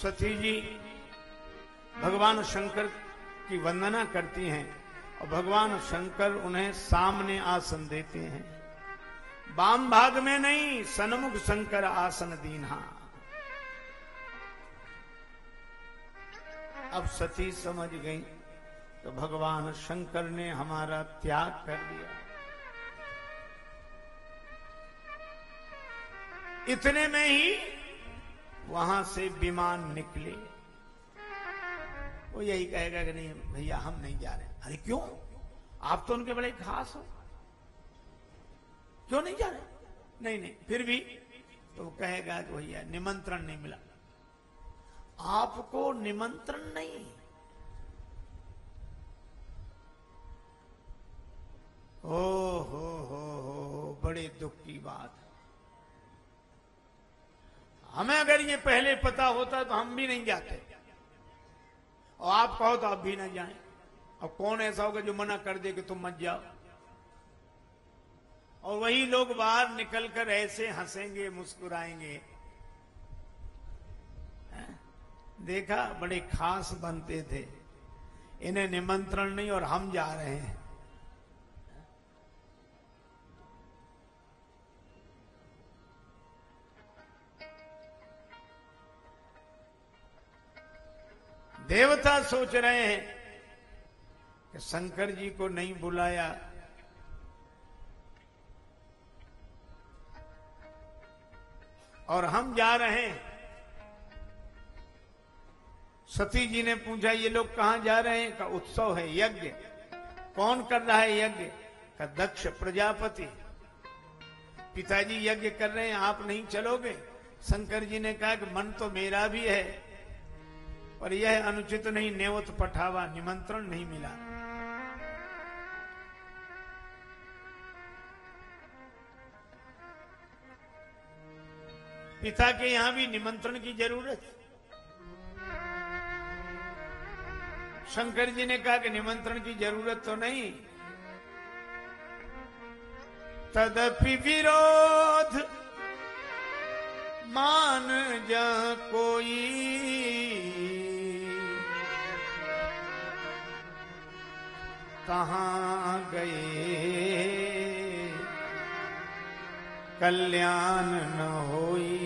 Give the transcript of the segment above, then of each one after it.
सती जी भगवान शंकर की वंदना करती हैं और भगवान शंकर उन्हें सामने आसन देते हैं। वाम भाग में नहीं, सन्मुख शंकर आसन दीन्हा। अब सती समझ गई तो भगवान शंकर ने हमारा त्याग कर दिया। इतने में ही वहां से विमान निकले। वो यही कहेगा कि नहीं भैया हम नहीं जा रहे। अरे क्यों, आप तो उनके बड़े खास हो, क्यों नहीं जा रहे? नहीं नहीं, फिर भी तो कहेगा कि भैया निमंत्रण नहीं मिला। आपको निमंत्रण नहीं? हो बड़े दुख की बात है। हमें अगर ये पहले पता होता तो हम भी नहीं जाते, और आप कहो तो आप भी ना जाएं। अब कौन ऐसा होगा जो मना कर दे कि तुम मत जाओ? और वही लोग बाहर निकलकर ऐसे हंसेंगे, मुस्कुराएंगे। देखा, बड़े खास बनते थे, इन्हें निमंत्रण नहीं और हम जा रहे हैं। देवता सोच रहे हैं कि शंकर जी को नहीं बुलाया, और हम जा रहे हैं। सती जी ने पूछा ये लोग कहां जा रहे हैं? का उत्सव है, यज्ञ। कौन कर रहा है यज्ञ? का दक्ष प्रजापति। पिताजी यज्ञ कर रहे हैं, आप नहीं चलोगे? शंकर जी ने कहा कि मन तो मेरा भी है, पर यह अनुचित नहीं, नेवत पठावा, निमंत्रण नहीं मिला। पिता के यहां भी निमंत्रण की जरूरत। शंकर जी ने कहा कि निमंत्रण की जरूरत तो नहीं। तदपि विरोध मान जा कोई, कहां गए कल्याण न होई।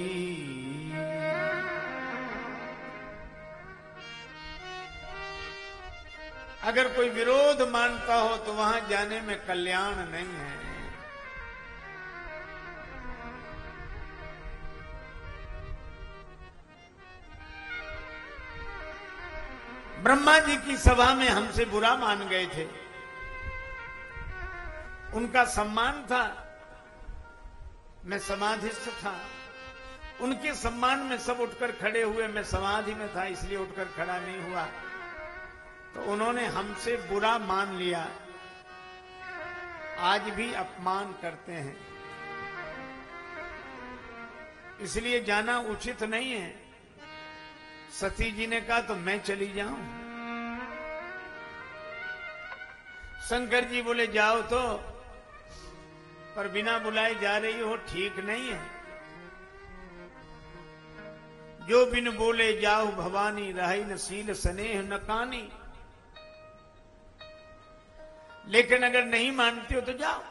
अगर कोई विरोध मानता हो तो वहां जाने में कल्याण नहीं है। ब्रह्मा जी की सभा में हमसे बुरा मान गए थे, उनका सम्मान था, मैं समाधिस्थ था। उनके सम्मान में सब उठकर खड़े हुए, मैं समाधि में था इसलिए उठकर खड़ा नहीं हुआ। तो उन्होंने हमसे बुरा मान लिया, आज भी अपमान करते हैं, इसलिए जाना उचित नहीं है। सती जी ने कहा तो मैं चली जाऊं। शंकर जी बोले जाओ तो, पर बिना बुलाए जा रही हो, ठीक नहीं है। जो बिन बोले जाओ भवानी, रही न सील स्नेह न कानी। लेकिन अगर नहीं मानती हो तो जाओ।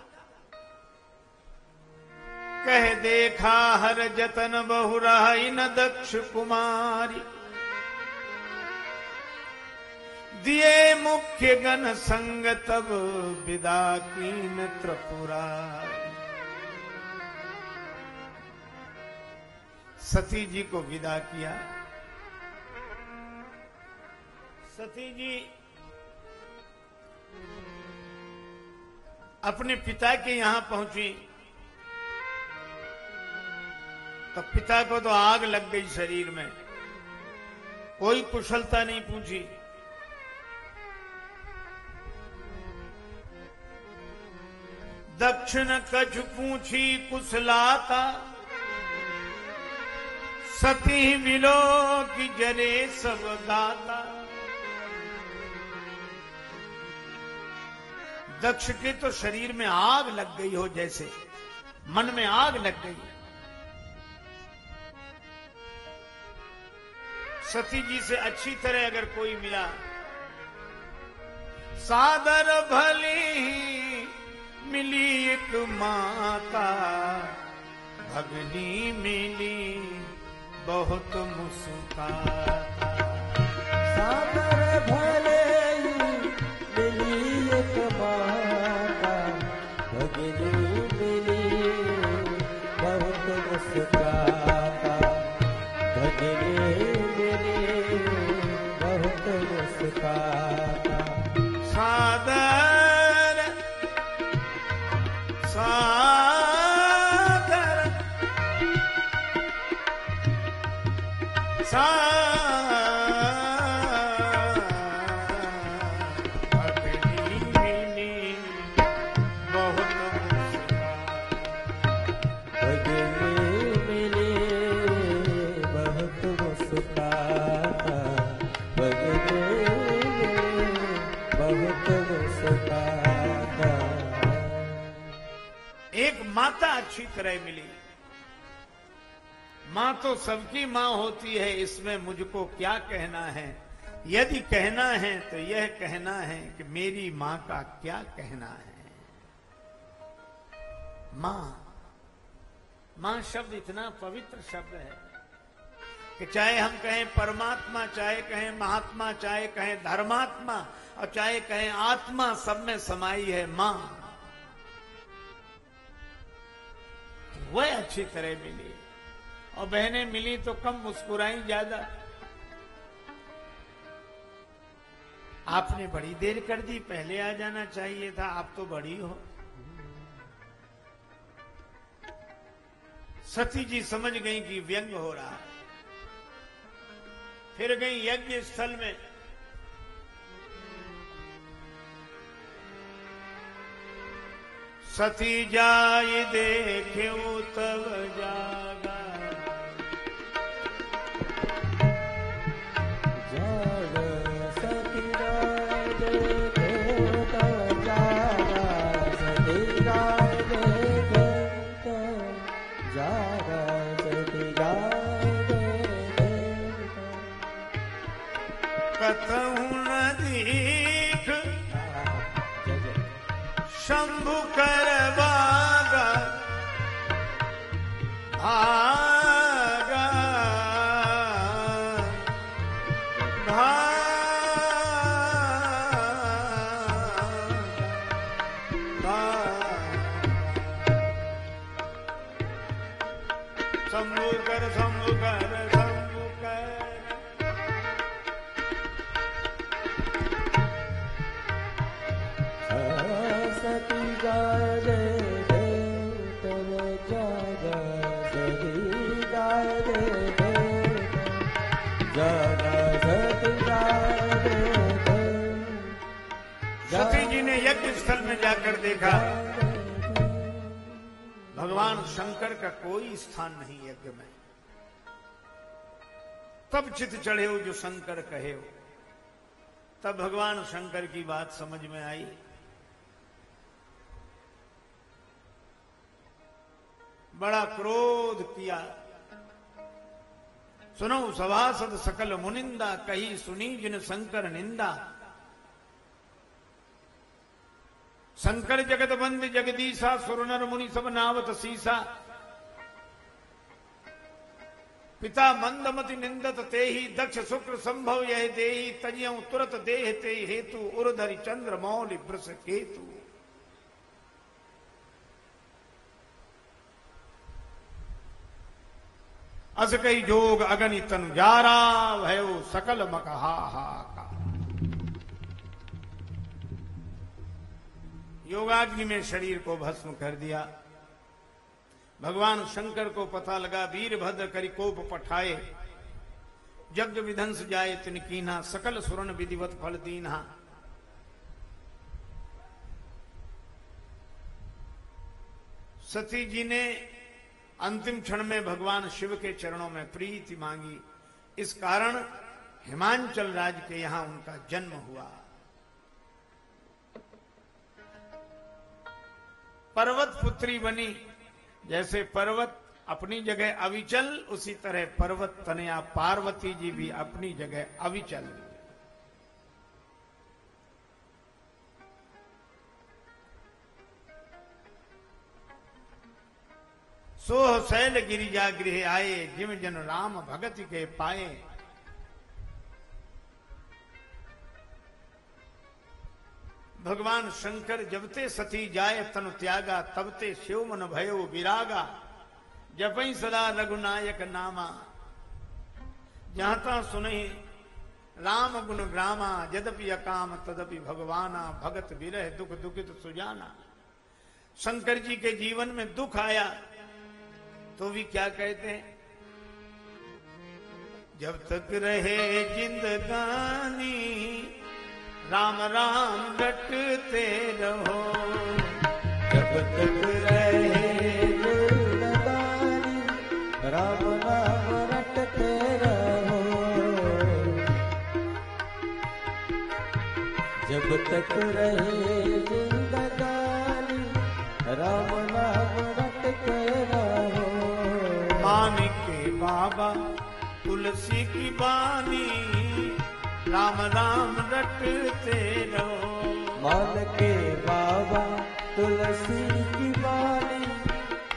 कह देखा हर जतन बहु रही न दक्ष कुमारी, दिए मुख्य गण संग तब विदा कीन त्रिपुरारी। सती जी को विदा किया। सती जी अपने पिता के यहां पहुंची तो पिता को तो आग लग गई शरीर में, कोई कुशलता नहीं पूछी। दक्षिण कछ पूछी कुशलाता, सती मिलो कि जरे सब गाता। दक्ष के तो शरीर में आग लग गई हो, जैसे मन में आग लग गई। सती जी से अच्छी तरह अगर कोई मिला, सादर भली मिली एक माता, भगनी मिली बहुत मुस्काता। सादर भले मिली एक माता, भगनी मिली बहुत मुस्काता, भगनी मिली बहुत मुस्काता। सादर भगनी मिली बहुत मुस्काता, भगनी मिली बहुत मुस्काता, भगनी मिली बहुत मुस्काता। एक माता अच्छी तरह मिली। मां तो सबकी मां होती है, इसमें मुझको क्या कहना है। यदि कहना है तो यह कहना है कि मेरी मां का क्या कहना है। मां, मां शब्द इतना पवित्र शब्द है कि चाहे हम कहें परमात्मा, चाहे कहें महात्मा, चाहे कहें धर्मात्मा और चाहे कहें आत्मा, सब में समाई है मां। वह अच्छी तरह मिली और बहनें मिली तो कम, मुस्कुराई ज्यादा। आपने बड़ी देर कर दी, पहले आ जाना चाहिए था, आप तो बड़ी हो। सती जी समझ गई कि व्यंग हो रहा है, फिर गई यज्ञ स्थल में। सती जाय देख्यो तब जागा, कतहु न दीख शंभु कर बागा, आगा शंभु कर, शंभु कर, शंभु कर। सती गारे तब जागा, सती गारे जागा, सती गारे। सती जी ने यज्ञ स्थल में जाकर देखा भगवान शंकर का कोई स्थान नहीं यज्ञ में। तब चित चढ़े हो जो शंकर कहे हो। तब भगवान शंकर की बात समझ में आई। बड़ा क्रोध किया। सुनो सभासद सकल मुनिंदा, कही सुनी जिन शंकर निंदा। शंकर जगत बंद जगदीशा, सुरनर मुनि सब नावत सीसा। पिता मंदमति निंदत तेहि, दक्ष शुक्र संभव यह देहि। तजियं तुरत देह ते हेतु, उर्धरि चंद्र मौलि वृष केतु। अस कई जोग अगनि तनु जारा, भयो सकल मकहा का। योगाग्नि में शरीर को भस्म कर दिया। भगवान शंकर को पता लगा, वीरभद्र करि कोप पठाए। यज्ञ विध्वंस जाए तिन कीन्हा, सकल सुरन विधिवत फल दीन्हा। सती जी ने अंतिम क्षण में भगवान शिव के चरणों में प्रीति मांगी। इस कारण हिमांचल राज्य के यहां उनका जन्म हुआ। पर्वत पुत्री बनी। जैसे पर्वत अपनी जगह अविचल, उसी तरह पर्वत तनया पार्वती जी भी अपनी जगह अविचल। सोह शैल गिरिजा गृह आए, जिम जन राम भगत के पाए। भगवान शंकर जबते सती जाए तनु त्यागा, तबते शिव मन भयो विरागा। जपई सदा रघुनायक नामा, जहां तहां सुनहि राम गुण ग्रामा। यद्यपि अकाम तदपि भगवाना, भगत विरह दुख दुखित सुजाना। शंकर जी के जीवन में दुख आया तो भी क्या कहते हैं, जब तक रहे जिंदगानी राम राम रटते रहो। जब तक रहे जिंदगानी राम नाम रटते रहो। जब तक रहे जिंदगानी राम नाम रटते रहो। मानिक के बाबा तुलसी की बानी राम राम रटते रहो। मान के बाबा तुलसी की बानी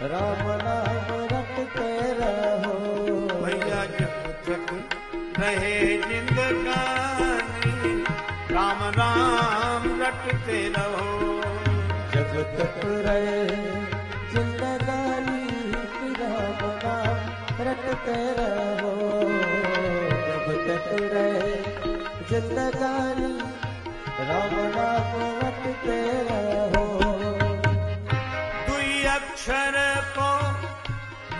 राम नाम रटते रहो। भैया जब तक रहे जिंदगानी राम राम रटते रहो। जब तक रहे जिंदगानी राम नाम रटते रहो। जब तक रहे जिंदगानी राम नाम रटते रहो। दुई अक्षर को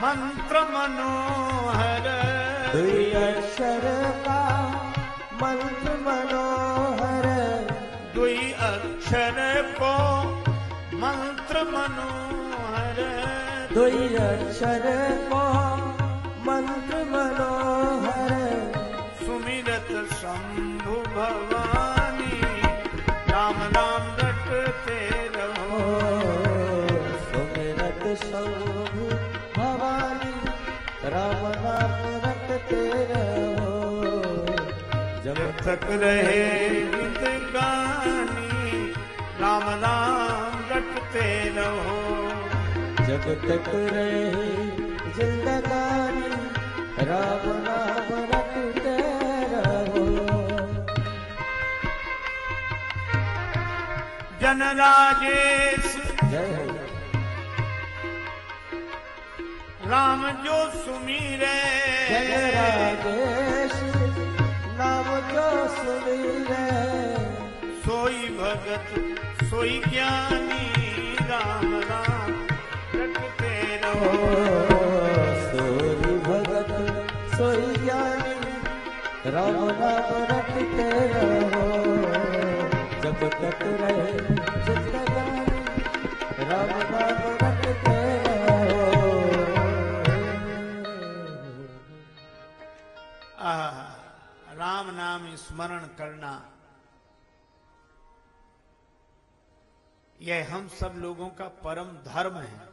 मंत्र मनोहर, दुई अक्षर का मंत्र मनोहर। दुई अक्षर को मंत्र मनोहर। दुई अक्षर को मंत्र मनोहर। सुमिरत शंभु भवानी राम राम रटते रहो। सुमिरत शंभु भवानी राम नाम रटते रहो। जब तक रहे जिंदगानी राम राम रटते रहो। जब तक रहे जिंदगानी राम नाम रटते रहो। जन राजेश जय हो। राम जो सुमीरे, जय राजेश नाम जो सुमीरे। सोई भगत सोई ज्ञानी राम राम रटते रहो। सोई भगत सोई ज्ञानी राम नाम रटते रहो। जब तक रहे जिंदगानी राम नाम रटते रहो। राम नाम स्मरण करना, यह हम सब लोगों का परम धर्म है।